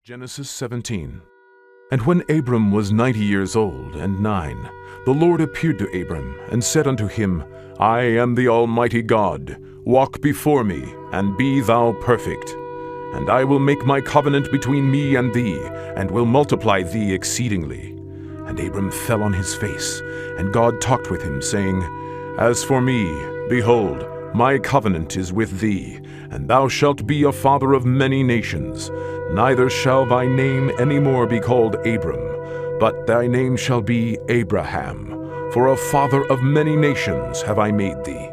Genesis 17. And when Abram was 90 years old and 9, the Lord appeared to Abram and said unto him, I am the Almighty God. Walk before me, and be thou perfect. And I will make my covenant between me and thee, and will multiply thee exceedingly. And Abram fell on his face, and God talked with him, saying, As for me, behold, my covenant is with thee, and thou shalt be a father of many nations. Neither shall thy name any more be called Abram, but thy name shall be Abraham. For a father of many nations have I made thee.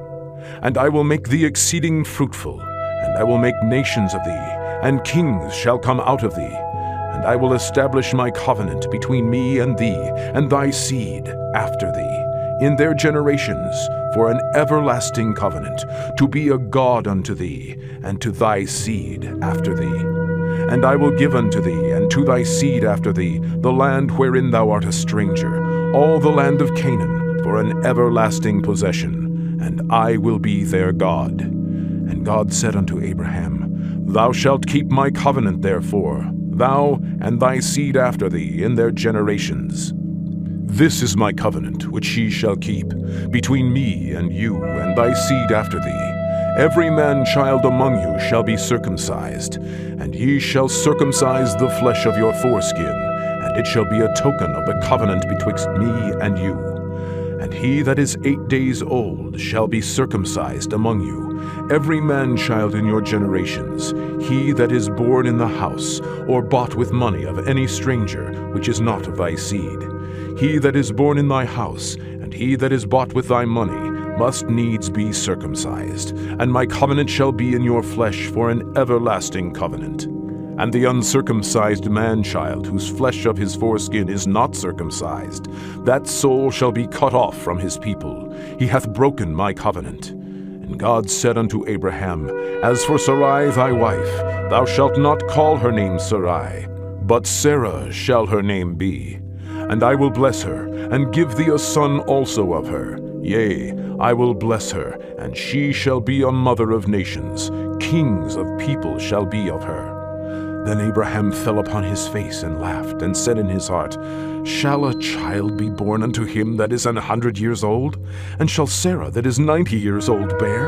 And I will make thee exceeding fruitful, and I will make nations of thee, and kings shall come out of thee. And I will establish my covenant between me and thee, and thy seed after thee, in their generations, for an everlasting covenant, to be a God unto thee, and to thy seed after thee. And I will give unto thee, and to thy seed after thee, the land wherein thou art a stranger, all the land of Canaan, for an everlasting possession, and I will be their God. And God said unto Abraham, Thou shalt keep my covenant therefore, thou and thy seed after thee in their generations. This is my covenant which ye shall keep, between me and you and thy seed after thee. Every man-child among you shall be circumcised, and ye shall circumcise the flesh of your foreskin, and it shall be a token of the covenant betwixt me and you. And he that is 8 days old shall be circumcised among you, every man-child in your generations, he that is born in the house, or bought with money of any stranger, which is not of thy seed. He that is born in thy house, and he that is bought with thy money, must needs be circumcised, and my covenant shall be in your flesh for an everlasting covenant. And the uncircumcised man-child, whose flesh of his foreskin is not circumcised, that soul shall be cut off from his people. He hath broken my covenant. And God said unto Abraham, As for Sarai thy wife, thou shalt not call her name Sarai, but Sarah shall her name be. And I will bless her, and give thee a son also of her. Yea, I will bless her, and she shall be a mother of nations. Kings of people shall be of her. Then Abraham fell upon his face and laughed, and said in his heart, Shall a child be born unto him that is 100 years old? And shall Sarah that is 90 years old bear?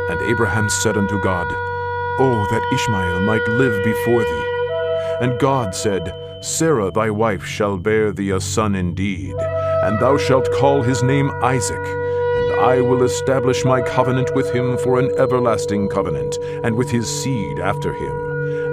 And Abraham said unto God, O that Ishmael might live before thee. And God said, Sarah thy wife shall bear thee a son indeed, and thou shalt call his name Isaac, and I will establish my covenant with him for an everlasting covenant, and with his seed after him.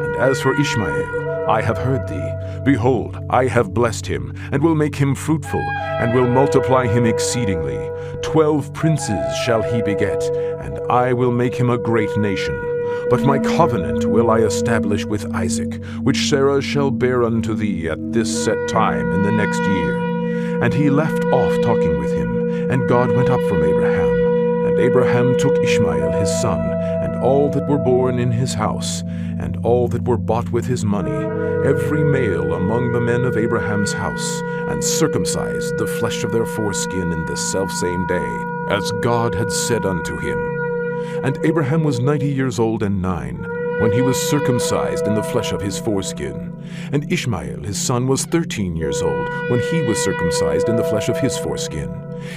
And as for Ishmael, I have heard thee. Behold, I have blessed him, and will make him fruitful, and will multiply him exceedingly. 12 princes shall he beget, and I will make him a great nation. But my covenant will I establish with Isaac, which Sarah shall bear unto thee at this set time in the next year. And he left off talking with him, and God went up from Abraham. And Abraham took Ishmael his son, and all that were born in his house, and all that were bought with his money, every male among the men of Abraham's house, and circumcised the flesh of their foreskin in this selfsame day, as God had said unto him. And Abraham was 90 years old and 9, when he was circumcised in the flesh of his foreskin. And Ishmael his son was 13 years old, when he was circumcised in the flesh of his foreskin.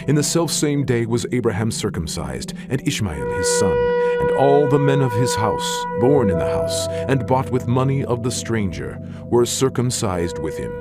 In the selfsame day was Abraham circumcised, and Ishmael his son, and all the men of his house, born in the house, and bought with money of the stranger, were circumcised with him.